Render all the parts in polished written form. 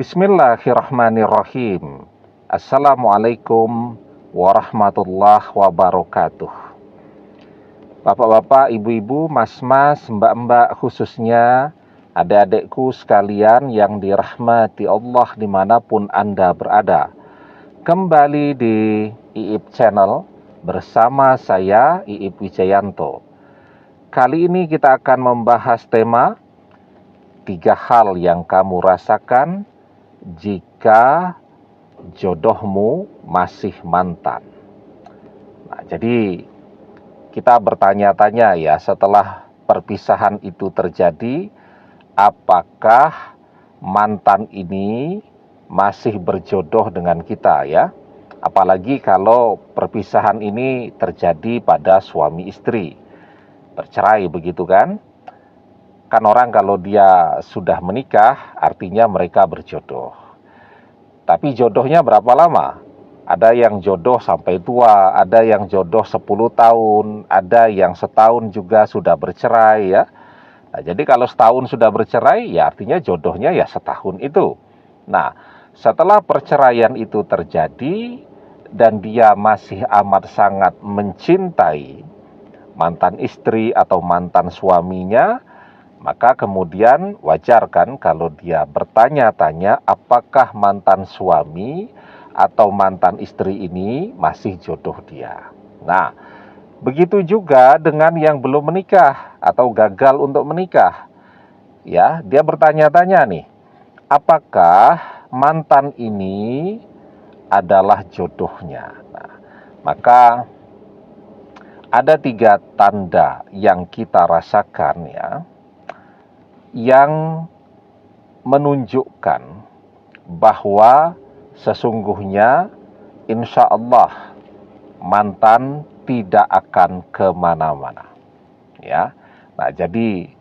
Bismillahirrahmanirrahim. Assalamualaikum warahmatullahi wabarakatuh. Bapak-bapak, ibu-ibu, mas-mas, mbak-mbak, khususnya adik-adikku sekalian yang dirahmati Allah dimanapun Anda berada. Kembali di IIP Channel bersama saya, IIP Wijayanto. Kali ini kita akan membahas tema 3 hal yang kamu rasakan jika jodohmu masih mantan. Nah, jadi kita bertanya-tanya ya, setelah perpisahan itu terjadi, apakah mantan ini masih berjodoh dengan kita ya? Apalagi kalau perpisahan ini terjadi pada suami istri, bercerai begitu kan? Kan orang kalau dia sudah menikah, artinya mereka berjodoh. Tapi jodohnya berapa lama? Ada yang jodoh sampai tua, ada yang jodoh 10 tahun, ada yang setahun juga sudah bercerai ya. Nah, jadi kalau setahun sudah bercerai, ya artinya jodohnya ya setahun itu. Nah, setelah perceraian itu terjadi, dan dia masih amat sangat mencintai mantan istri atau mantan suaminya, maka kemudian wajar kan kalau dia bertanya-tanya apakah mantan suami atau mantan istri ini masih jodoh dia. Nah, begitu juga dengan yang belum menikah atau gagal untuk menikah. Ya, dia bertanya-tanya nih, apakah mantan ini adalah jodohnya? Nah, maka ada 3 tanda yang kita rasakan ya, yang menunjukkan bahwa sesungguhnya insya Allah mantan tidak akan kemana-mana ya. Nah, jadi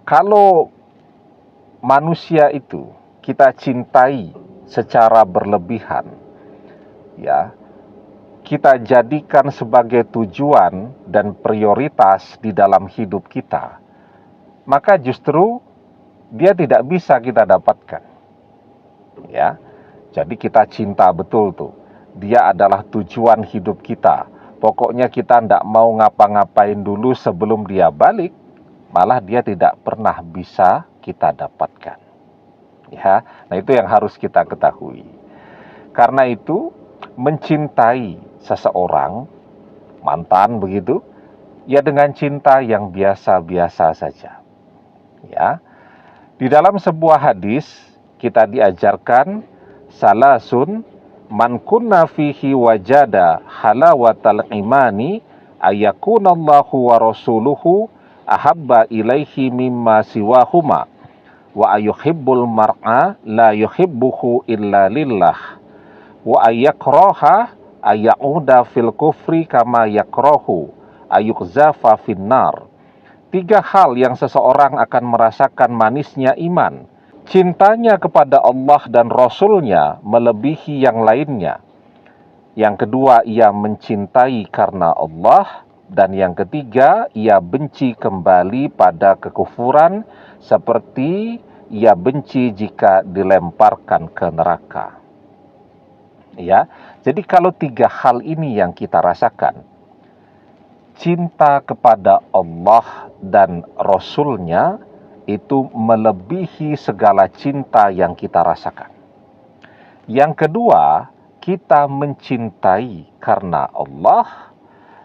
kalau manusia itu kita cintai secara berlebihan ya, kita jadikan sebagai tujuan dan prioritas di dalam hidup kita, maka justru dia tidak bisa kita dapatkan ya. Jadi kita cinta betul tuh, dia adalah tujuan hidup kita. Pokoknya kita tidak mau ngapa-ngapain dulu sebelum dia balik, malah dia tidak pernah bisa kita dapatkan ya. Nah, itu yang harus kita ketahui. Karena itu mencintai seseorang mantan begitu ya, dengan cinta yang biasa-biasa saja ya. Di dalam sebuah hadis kita diajarkan salasun man kunna fihi wajada halawatal imani ayakunallahu wa rasuluhu ahabba ilaihi mimma siwahuma wa ayuhibbul mar'a la yuhibbuhu illa lillah wa ayakraha ayauda fil kufri kama yakrahu ayukzafa finnar. 3 hal yang seseorang akan merasakan manisnya iman. Cintanya kepada Allah dan Rasul-Nya melebihi yang lainnya. Yang kedua, ia mencintai karena Allah. Dan yang ketiga, ia benci kembali pada kekufuran, seperti ia benci jika dilemparkan ke neraka. Ya, jadi kalau 3 hal ini yang kita rasakan, cinta kepada Allah dan Rasul-Nya itu melebihi segala cinta yang kita rasakan. Yang kedua, kita mencintai karena Allah.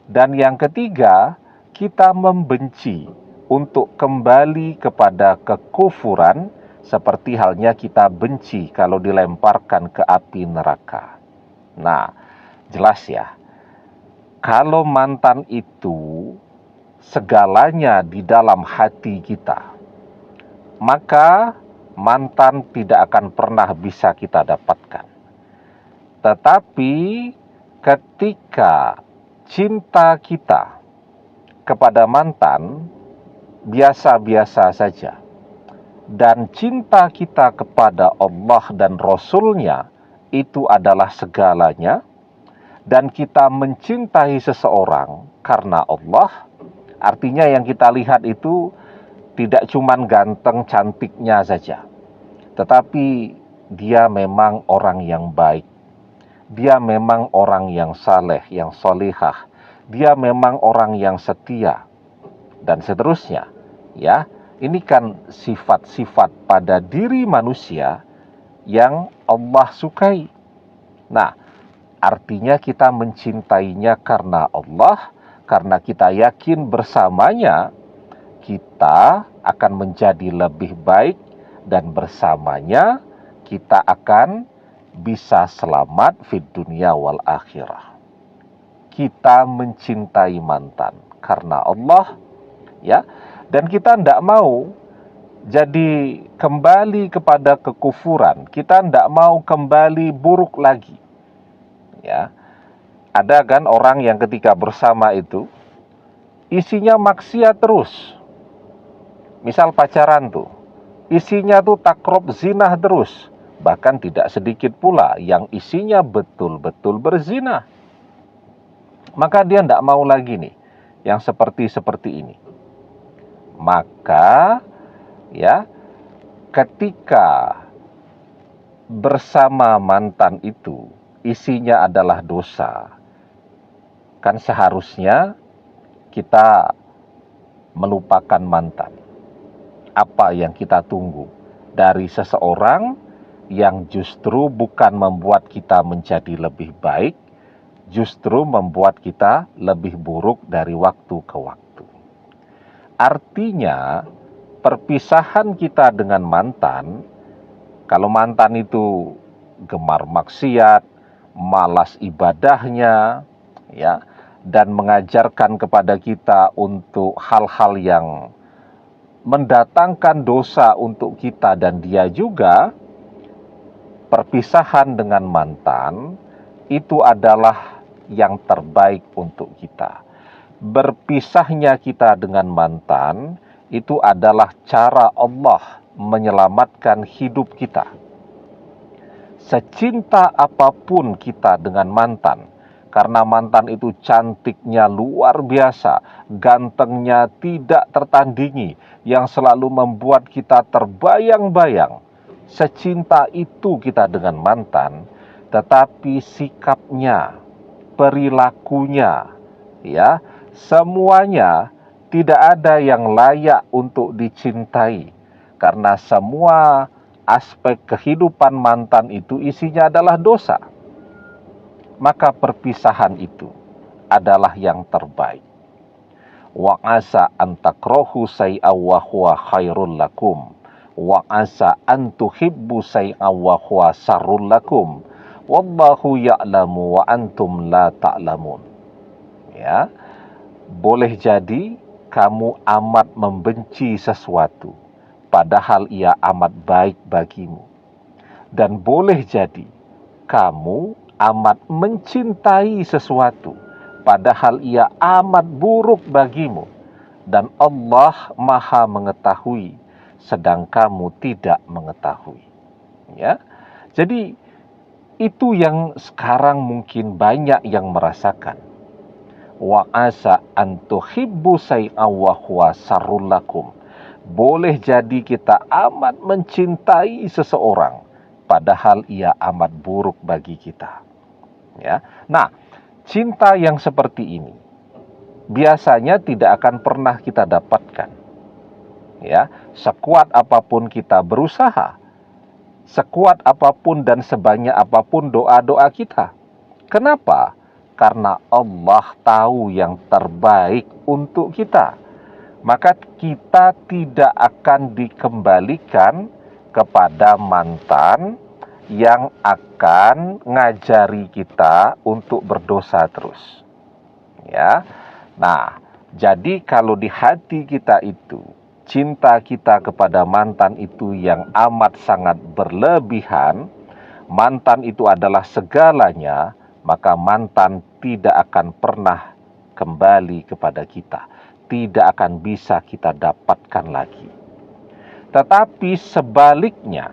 Dan yang ketiga, kita membenci untuk kembali kepada kekufuran, seperti halnya kita benci kalau dilemparkan ke api neraka. Nah, jelas ya, kalau mantan itu segalanya di dalam hati kita, maka mantan tidak akan pernah bisa kita dapatkan. Tetapi ketika cinta kita kepada mantan biasa-biasa saja, dan cinta kita kepada Allah dan Rasul-Nya itu adalah segalanya, dan kita mencintai seseorang karena Allah, artinya yang kita lihat itu tidak cuman ganteng cantiknya saja, tetapi dia memang orang yang baik, dia memang orang yang saleh, yang solihah, dia memang orang yang setia, dan seterusnya. Ya, ini kan sifat-sifat pada diri manusia yang Allah sukai. Nah, artinya kita mencintainya karena Allah, karena kita yakin bersamanya kita akan menjadi lebih baik, dan bersamanya kita akan bisa selamat fid dunia wal akhirah. Kita mencintai mantan karena Allah, ya, dan kita tidak mau jadi kembali kepada kekufuran, kita tidak mau kembali buruk lagi. Ya, ada kan orang yang ketika bersama itu isinya maksiat terus. Misal pacaran tuh, isinya tuh takrab zinah terus. Bahkan tidak sedikit pula yang isinya betul-betul berzina. Maka dia tidak mau lagi nih yang seperti ini. Maka ya, ketika bersama mantan itu isinya adalah dosa, kan seharusnya kita melupakan mantan. Apa yang kita tunggu dari seseorang yang justru bukan membuat kita menjadi lebih baik, justru membuat kita lebih buruk dari waktu ke waktu. Artinya, perpisahan kita dengan mantan, kalau mantan itu gemar maksiat, malas ibadahnya, ya, dan mengajarkan kepada kita untuk hal-hal yang mendatangkan dosa untuk kita dan dia juga, perpisahan dengan mantan itu adalah yang terbaik untuk kita. Berpisahnya kita dengan mantan itu adalah cara Allah menyelamatkan hidup kita. Secinta apapun kita dengan mantan, karena mantan itu cantiknya luar biasa, gantengnya tidak tertandingi, yang selalu membuat kita terbayang-bayang. Secinta itu kita dengan mantan, tetapi sikapnya, perilakunya, ya, semuanya tidak ada yang layak untuk dicintai. Karena semua aspek kehidupan mantan itu isinya adalah dosa. Maka perpisahan itu adalah yang terbaik. Wa asa an takrahu shay'an wa huwa khairul lakum, wa asa an tuhibbu shay'an wa huwa syarrul lakum, wallahu ya'lamu wa antum la ta'lamun. Ya, boleh jadi kamu amat membenci sesuatu padahal ia amat baik bagimu, dan boleh jadi kamu amat mencintai sesuatu padahal ia amat buruk bagimu, dan Allah Maha mengetahui sedang kamu tidak mengetahui. Ya, jadi itu yang sekarang mungkin banyak yang merasakan. Wa asa an tuhibbu shay'an wa huwa syarrul lakum. Boleh jadi kita amat mencintai seseorang padahal ia amat buruk bagi kita. Ya. Nah, cinta yang seperti ini biasanya tidak akan pernah kita dapatkan. Ya, sekuat apapun kita berusaha, sekuat apapun dan sebanyak apapun doa-doa kita. Kenapa? Karena Allah tahu yang terbaik untuk kita. Maka kita tidak akan dikembalikan kepada mantan yang akan ngajari kita untuk berdosa terus. Ya. Nah, jadi kalau di hati kita itu cinta kita kepada mantan itu yang amat sangat berlebihan, mantan itu adalah segalanya, maka mantan tidak akan pernah kembali kepada kita, tidak akan bisa kita dapatkan lagi. Tetapi sebaliknya,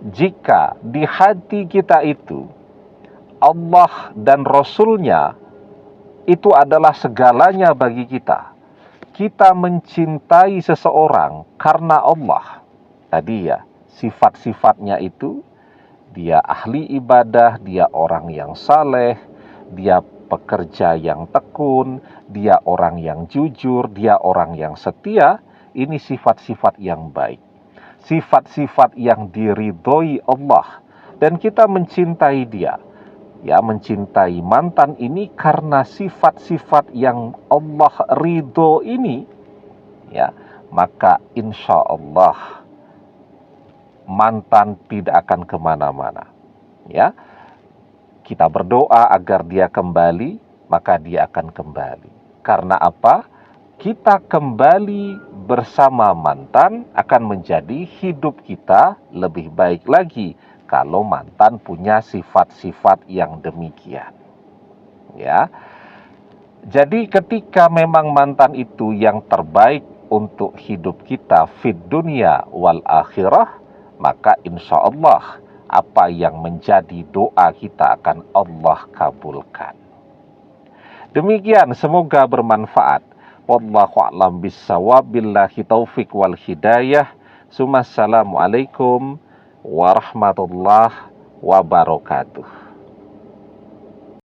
jika di hati kita itu Allah dan Rasul-Nya itu adalah segalanya bagi kita, kita mencintai seseorang karena Allah. Tadi ya, sifat-sifatnya itu, dia ahli ibadah, dia orang yang saleh, dia pekerja yang tekun, dia orang yang jujur, dia orang yang setia. Ini sifat-sifat yang baik, sifat-sifat yang diridhoi Allah, dan kita mencintai dia. Ya, mencintai mantan ini karena sifat-sifat yang Allah ridho ini, ya, maka insya Allah mantan tidak akan kemana-mana. Ya, kita berdoa agar dia kembali, maka dia akan kembali. Karena apa? Kita kembali bersama mantan akan menjadi hidup kita lebih baik lagi kalau mantan punya sifat-sifat yang demikian. Ya. Jadi ketika memang mantan itu yang terbaik untuk hidup kita fid dunia wal akhirah, maka insya Allah apa yang menjadi doa kita akan Allah kabulkan. Demikian, semoga bermanfaat. Wallahu a'lam bissawab, billahi taufik wal hidayah. Assalamualaikum warahmatullahi wabarakatuh.